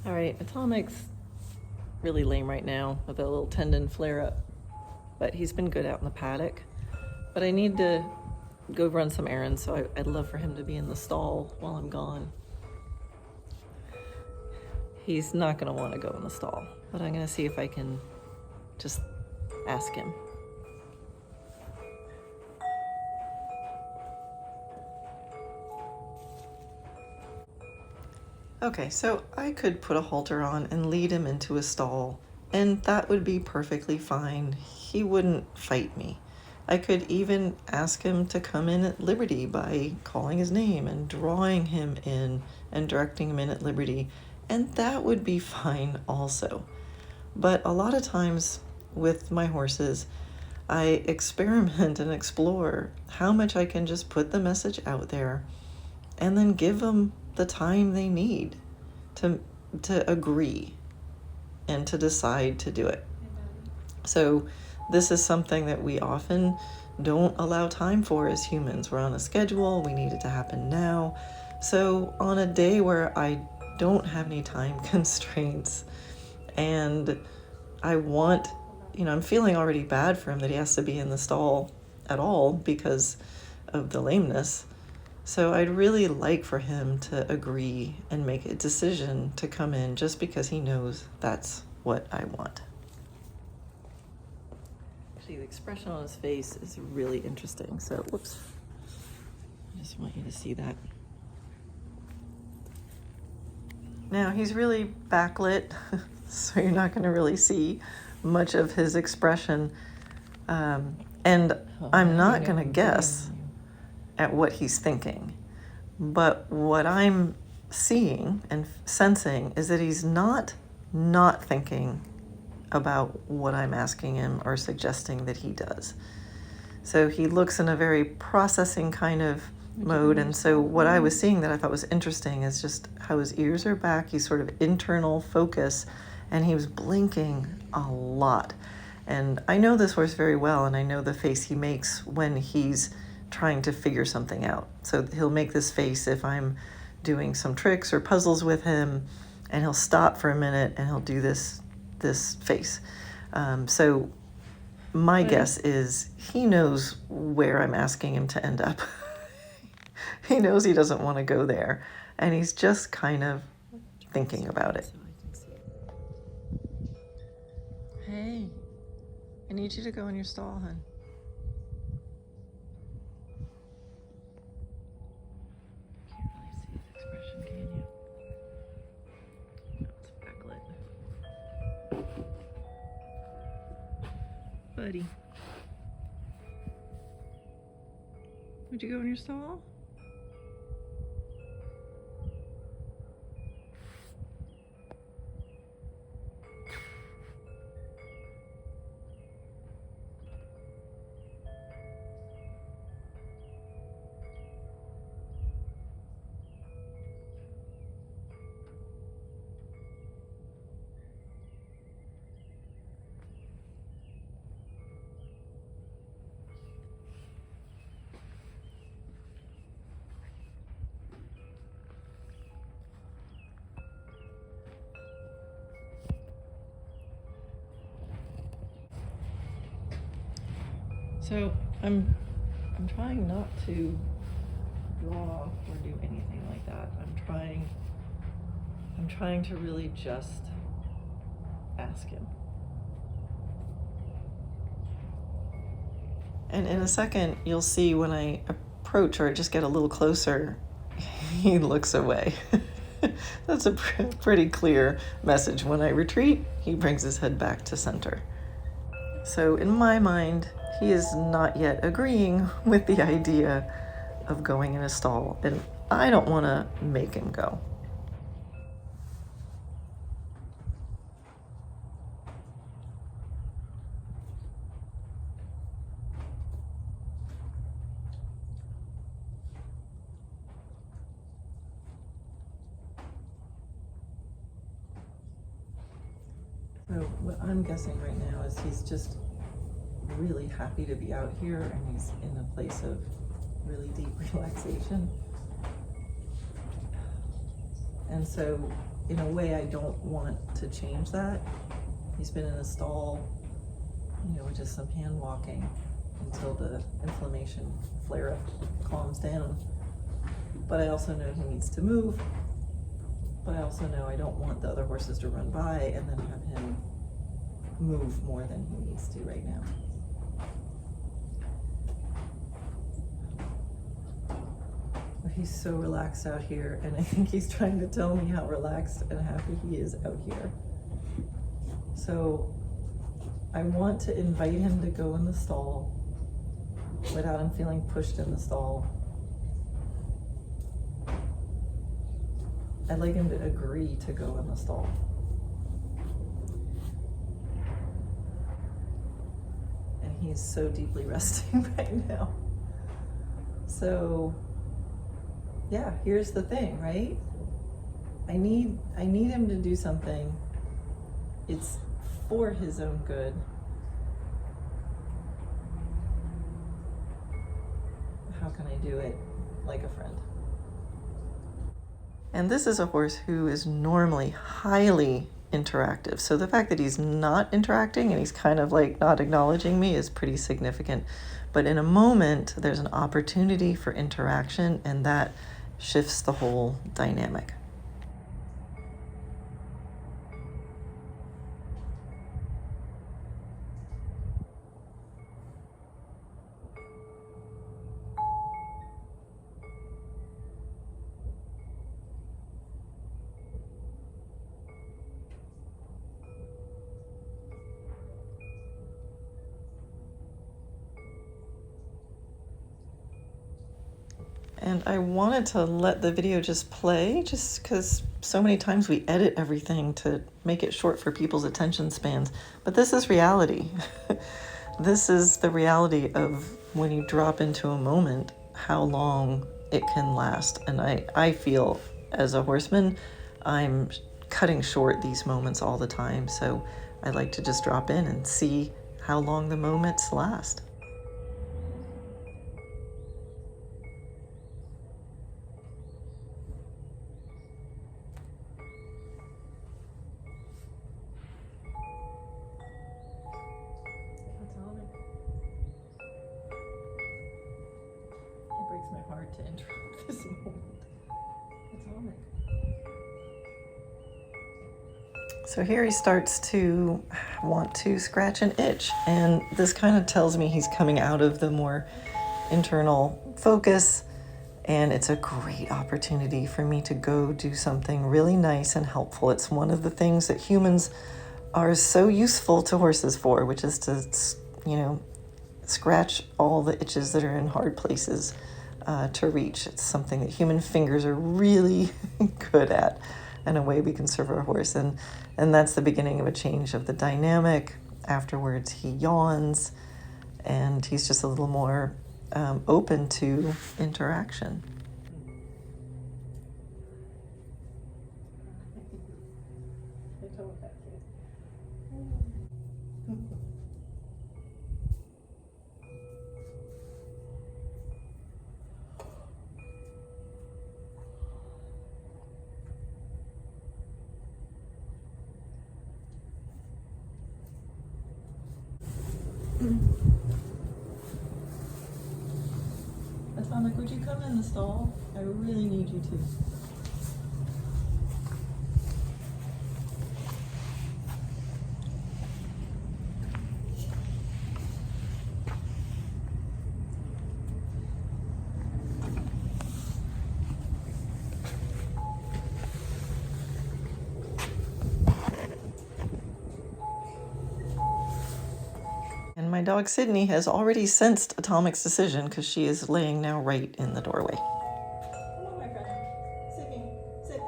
All right, Atomic's really lame right now with a little tendon flare-up, but he's been good out in the paddock. But I need to go run some errands, so I'd love for him to be in the stall while I'm gone. He's not gonna want to go in the stall, but I'm gonna see if I can just ask him. Okay, so I could put a halter on and lead him into a stall, and that would be perfectly fine. He wouldn't fight me. I could even ask him to come in at liberty by calling his name and drawing him in and directing him in at liberty, and that would be fine also. But a lot of times with my horses, I experiment and explore how much I can just put the message out there and then give them the time they need to agree and to decide to do it. So this is something that we often don't allow time for as humans. We're on a schedule, we need it to happen now. So on a day where I don't have any time constraints and I want, I'm feeling already bad for him that he has to be in the stall at all because of the lameness. So I'd really like for him to agree and make a decision to come in just because he knows that's what I want. Actually, the expression on his face is really interesting. So, whoops. I just want you to see that. Now, he's really backlit, so you're not going to really see much of his expression. And I'm not going to guess at what he's thinking. But what I'm seeing and sensing is that he's not thinking about what I'm asking him or suggesting that he does. So he looks in a very processing kind of mode. And so what I was seeing that I thought was interesting is just how his ears are back. He's sort of internal focus, and he was blinking a lot. And I know this horse very well, and I know the face he makes when he's trying to figure something out. So he'll make this face if I'm doing some tricks or puzzles with him, and he'll stop for a minute and he'll do this face. So my guess is he knows where I'm asking him to end up. He knows he doesn't want to go there, and he's just kind of thinking about it. Hey, I need you to go in your stall, hon. Buddy, would you go in your stall? So I'm trying not to draw or do anything like that. I'm trying to really just ask him. And in a second, you'll see when I approach or just get a little closer, he looks away. That's a pretty clear message. When I retreat, he brings his head back to center. So in my mind, he is not yet agreeing with the idea of going in a stall, and I don't want to make him go. So what I'm guessing right now is he's just really happy to be out here, and he's in a place of really deep relaxation. And so in a way, I don't want to change that. He's been in a stall, with just some hand walking until the inflammation flare-up calms down. But I also know he needs to move. But I also know I don't want the other horses to run by and then have him move more than he needs to right now. But he's so relaxed out here, and I think he's trying to tell me how relaxed and happy he is out here. So I want to invite him to go in the stall without him feeling pushed in the stall. I'd like him to agree to go in the stall. And he's so deeply resting right now. So yeah, here's the thing, right? I need him to do something. It's for his own good. How can I do it like a friend? And this is a horse who is normally highly interactive. So the fact that he's not interacting and he's kind of like not acknowledging me is pretty significant. But in a moment, there's an opportunity for interaction, and that shifts the whole dynamic. And I wanted to let the video just play, just because so many times we edit everything to make it short for people's attention spans. But this is reality. This is the reality of when you drop into a moment, how long it can last. And I feel, as a horseman, I'm cutting short these moments all the time. So I like to just drop in and see how long the moments last. My heart to interrupt this moment. Atomic. So here he starts to want to scratch and itch, and this kind of tells me he's coming out of the more internal focus, and it's a great opportunity for me to go do something really nice and helpful. It's one of the things that humans are so useful to horses for, which is to, scratch all the itches that are in hard places. To reach. It's something that human fingers are really good at, and a way we can serve our horse. And that's the beginning of a change of the dynamic. Afterwards, he yawns, and he's just a little more open to interaction. Atomic, would you come in the stall? I really need you to. And my dog Sydney has already sensed Atomic's decision because she is laying now right in the doorway. Come on, my friend. Sydney, sit.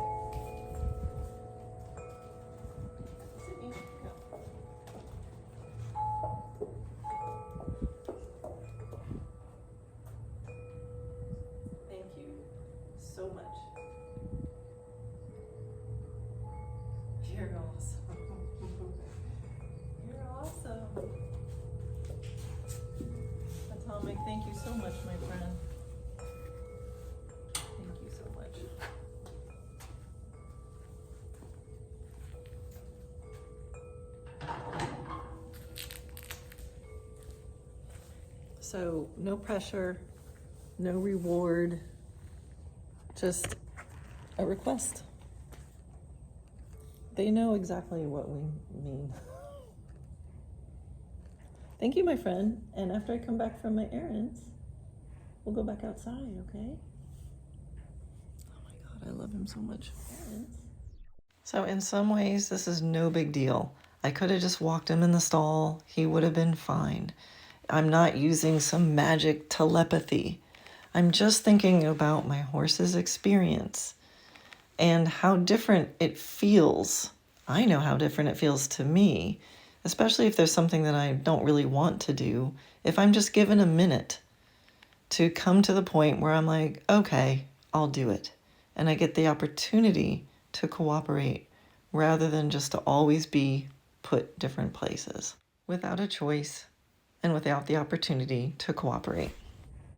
Sydney, go. Thank you so much. You're awesome. You're awesome. Atomic, thank you so much, my friend. Thank you so much. So no pressure, no reward, just a request. They know exactly what we mean. Thank you, my friend. And after I come back from my errands, we'll go back outside, okay? Oh my God, I love him so much. Errands. So in some ways, this is no big deal. I could have just walked him in the stall. He would have been fine. I'm not using some magic telepathy. I'm just thinking about my horse's experience and how different it feels. I know how different it feels to me, especially if there's something that I don't really want to do. If I'm just given a minute to come to the point where I'm like, okay, I'll do it. And I get the opportunity to cooperate rather than just to always be put different places without a choice and without the opportunity to cooperate.